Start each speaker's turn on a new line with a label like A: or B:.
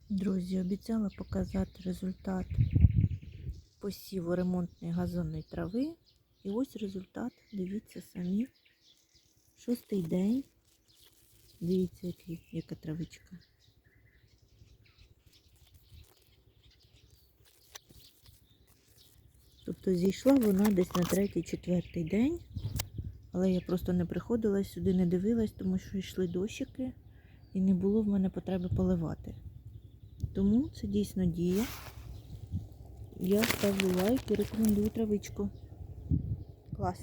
A: Друзі, обіцяла показати результат посіву ремонтної газонної трави. І ось результат, дивіться самі. 6-й день. Дивіться, яка травичка. Тобто зійшла вона десь на 3-4 день. Але я просто не приходила сюди, не дивилась, тому що йшли дощики і не було в мене потреби поливати. Тому це дійсно діє. Я ставлю лайк і рекомендую травичку. Клас!